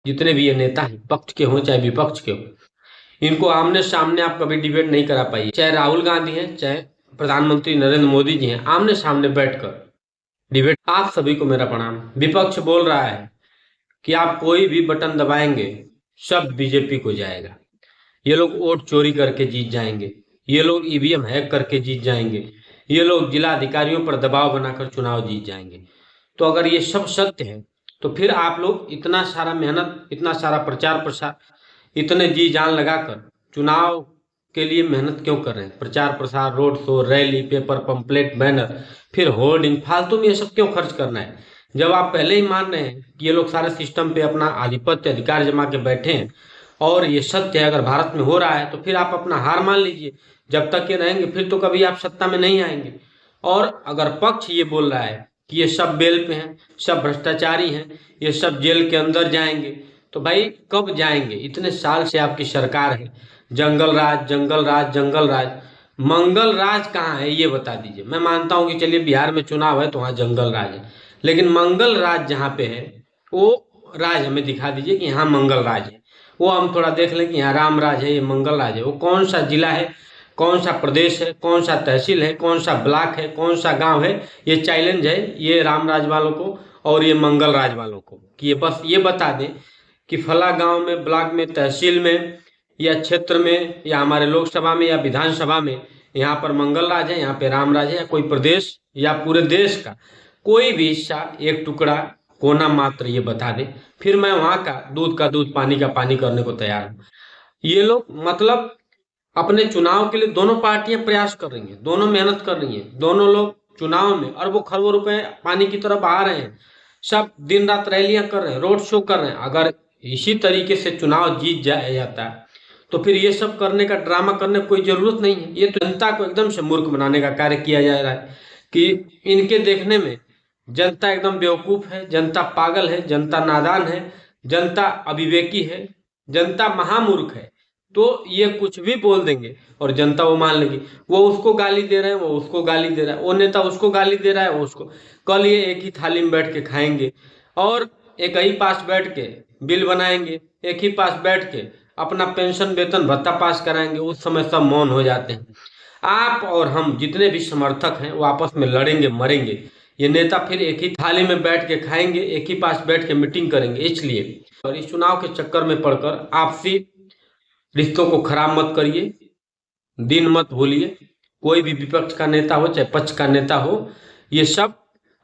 जितने भी ये नेता हैं, पक्ष के हों चाहे विपक्ष के हों, इनको आमने सामने आप कभी डिबेट नहीं करा पाइए। चाहे राहुल गांधी हैं, चाहे प्रधानमंत्री नरेंद्र मोदी जी हैं, आमने सामने बैठकर डिबेट। आप सभी को मेरा प्रणाम। विपक्ष बोल रहा है कि आप कोई भी बटन दबाएंगे सब बीजेपी को जाएगा, ये लोग वोट चोरी करके जीत जाएंगे, ये लोग ईवीएम हैक करके जीत जाएंगे, ये लोग जिला अधिकारियों पर दबाव बनाकर चुनाव जीत जाएंगे। तो अगर ये सब सत्य है तो फिर आप लोग इतना सारा मेहनत, इतना सारा प्रचार प्रसार, इतने जी जान लगाकर चुनाव के लिए मेहनत क्यों कर रहे हैं? प्रचार प्रसार, road show, rally, paper pamphlet, banner, फिर होर्डिंग, फालतू में ये सब क्यों खर्च करना है? जब आप पहले ही मान रहे हैं कि ये लोग सारे सिस्टम पे अपना आधिपत्य अधिकार जमा के बैठे हैं और ये सत्य है, अगर भारत में हो रहा है तो फिर आप अपना हार मान लीजिए। जब तक ये रहेंगे फिर तो कभी आप सत्ता में नहीं आएंगे। और अगर पक्ष ये बोल रहा है कि ये सब बेल पे हैं, सब भ्रष्टाचारी हैं, ये सब जेल के अंदर जाएंगे, तो भाई कब जाएंगे? इतने साल से आपकी सरकार है, जंगल राज जंगल राज जंगल राज, मंगल राज कहाँ है ये बता दीजिए। मैं मानता हूँ कि चलिए बिहार में चुनाव है तो वहाँ जंगल राज है, लेकिन मंगल राज जहाँ पे है वो राज हमें दिखा दीजिए कि यहाँ मंगल राज है। वो हम थोड़ा देख लें कि यहाँ राम राज है, ये मंगल राज है। वो कौन सा जिला है, कौन सा प्रदेश है, कौन सा तहसील है, कौन सा ब्लॉक है, कौन सा गांव है? ये चैलेंज है ये राम राज वालों को और ये मंगल राज वालों को कि ये बस ये बता दें कि फला गांव में, ब्लॉक में, तहसील में या क्षेत्र में या हमारे लोकसभा में या विधानसभा में यहाँ पर मंगल राज है, यहाँ पे राम राज है, या कोई प्रदेश या पूरे देश का कोई भी हिस्सा, एक टुकड़ा, कोना मात्र ये बता दें, फिर मैं वहां का दूध पानी का पानी करने को तैयार हूँ। ये लोग मतलब अपने चुनाव के लिए दोनों पार्टियां प्रयास कर रही हैं, दोनों मेहनत कर रही हैं, दोनों लोग चुनाव में अरबों खरबों रुपए पानी की तरफ आ रहे हैं, सब दिन रात रैलियां कर रहे हैं, रोड शो कर रहे हैं। अगर इसी तरीके से चुनाव जीत जाया जाता है तो फिर ये सब करने का, ड्रामा करने की कोई जरूरत नहीं है। ये तो जनता को एकदम से मूर्ख बनाने का कार्य किया जा रहा है कि इनके देखने में जनता एकदम बेवकूफ है, जनता पागल है, जनता नादान है, जनता अविवेकी है, जनता महामूर्ख है। तो ये कुछ भी बोल देंगे और जनता वो मान लेगी। वो उसको गाली दे रहे हैं, वो उसको गाली दे रहा है, वो नेता उसको गाली दे रहा है, वो उसको। कल ये एक ही थाली में बैठ के खाएंगे और एक ही पास बैठ के बिल बनाएंगे, एक ही पास बैठ के अपना पेंशन वेतन भत्ता पास कराएंगे। उस समय सब मौन हो जाते हैं। आप और हम जितने भी समर्थक हैं वो आपस में लड़ेंगे, मरेंगे। ये नेता फिर एक ही थाली में बैठ के खाएंगे, एक ही पास बैठ के मीटिंग करेंगे। इसलिए और इस चुनाव के चक्कर में पड़कर आपसी रिश्तों को खराब मत करिए, दिन मत भूलिए। कोई भी विपक्ष का नेता हो चाहे पक्ष का नेता हो, ये सब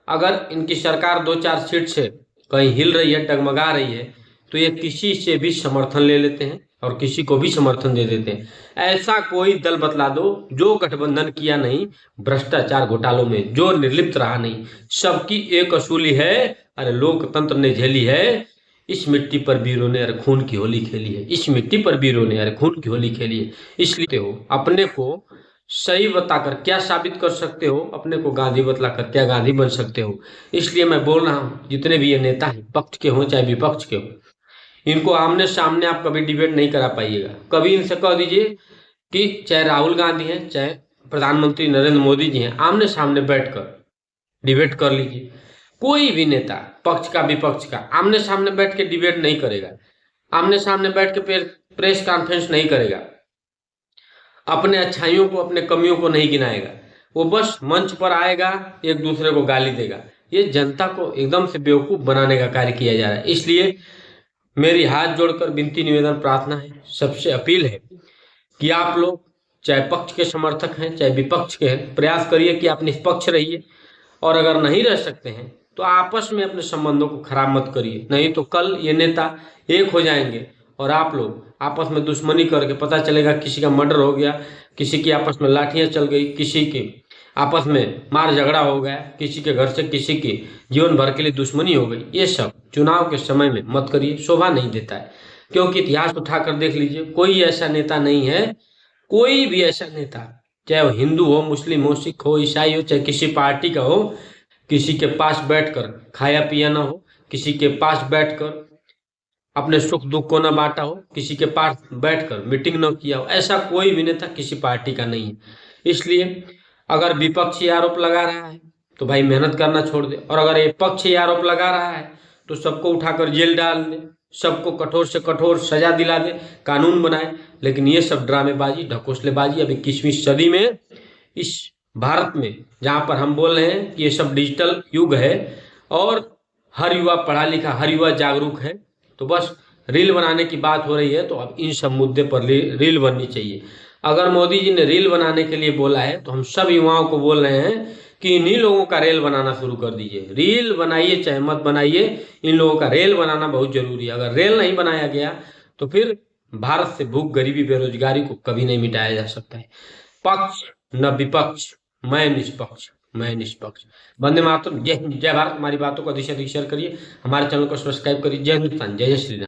अगर इनकी सरकार 2-4 सीट से कहीं हिल रही है, डगमगा रही है, तो ये किसी से भी समर्थन ले लेते हैं और किसी को भी समर्थन दे देते हैं। ऐसा कोई दल बतला दो जो गठबंधन किया नहीं, भ्रष्टाचार घोटालों में जो निर्लिप्त रहा नहीं। सबकी एक असूली है, अरे लोकतंत्र ने झेली है, इस मिट्टी पर वीरों ने अरे खून की होली खेली है, इस मिट्टी पर वीरों ने अरे खून की होली खेली है। इसलिए हो अपने को सही बताकर क्या साबित कर सकते हो? अपने को गांधी बतलाकर क्या गांधी बन सकते हो? इसलिए मैं बोल रहा हूँ, जितने भी ये नेता हैं, पक्ष के हों चाहे विपक्ष के हों, इनको आमने सामने आप कभी डिबेट नहीं करा पाइएगा। कभी इनसे कह दीजिए कि चाहे राहुल गांधी हैं, चाहे प्रधानमंत्री नरेंद्र मोदी जी हैं, आमने सामने बैठकर डिबेट कर लीजिए। कोई भी नेता, पक्ष का विपक्ष का, आमने सामने बैठ के डिबेट नहीं करेगा, आमने सामने बैठ के प्रेस कॉन्फ्रेंस नहीं करेगा, अपने अच्छाइयों को, अपने कमियों को नहीं गिनाएगा। वो बस मंच पर आएगा, एक दूसरे को गाली देगा। ये जनता को एकदम से बेवकूफ बनाने का कार्य किया जा रहा है। इसलिए मेरी हाथ जोड़कर विनती, निवेदन, प्रार्थना है, सबसे अपील है कि आप लोग चाहे पक्ष के समर्थक हैं चाहे विपक्ष के हैं, प्रयास करिए कि आप निष्पक्ष रहिए। और अगर नहीं रह सकते हैं तो आपस में अपने संबंधों को खराब मत करिए, नहीं तो कल ये नेता एक हो जाएंगे और आप लोग आपस में दुश्मनी करके, पता चलेगा किसी का मर्डर हो गया, किसी की आपस में लाठियां चल गई, किसी के आपस में मार झगड़ा हो गया, किसी के घर से किसी की जीवन भर के लिए दुश्मनी हो गई। ये सब चुनाव के समय में मत करिए, शोभा नहीं देता है। क्योंकि इतिहास उठाकर देख लीजिए, कोई ऐसा नेता नहीं है, कोई भी ऐसा नेता, चाहे वो हिंदू हो, मुस्लिम हो, सिख हो, ईसाई हो, चाहे किसी पार्टी का हो, किसी के पास बैठकर खाया पिया ना हो, किसी के पास बैठकर अपने सुख दुख को ना बांटा हो, किसी के पास बैठकर मीटिंग न किया हो, ऐसा कोई भी नेता किसी पार्टी का नहीं है। इसलिए अगर विपक्षी आरोप लगा रहा है तो भाई मेहनत करना छोड़ दे, और अगर ये पक्ष आरोप लगा रहा है तो सबको उठाकर जेल डाल दे, सबको कठोर से कठोर सजा दिला दे, कानून बनाए। लेकिन ये सब ड्रामेबाजी, ढकोसलेबाजी अब 21वीं सदी में इस भारत में, जहाँ पर हम बोल रहे हैं कि ये सब डिजिटल युग है और हर युवा पढ़ा लिखा, हर युवा जागरूक है, तो बस रील बनाने की बात हो रही है। तो अब इन सब मुद्दे पर रील बननी चाहिए। अगर मोदी जी ने रील बनाने के लिए बोला है तो हम सब युवाओं को बोल रहे हैं कि इन्हीं लोगों का रेल बनाना शुरू कर दीजिए। रील बनाइए चाहे मत बनाइए, इन लोगों का रेल बनाना बहुत जरूरी है। अगर रेल नहीं बनाया गया तो फिर भारत से भूख, गरीबी, बेरोजगारी को कभी नहीं मिटाया जा सकता है। पक्ष न विपक्ष, मैं निष्पक्ष, मैं निष्पक्ष। वंदे मातरम, जय हिंद, जय भारत। हमारी बातों को अधिक से अधिक शेयर करिए, हमारे चैनल को सब्सक्राइब करिए। जय हिंदुस्तान, जय जय श्री राम।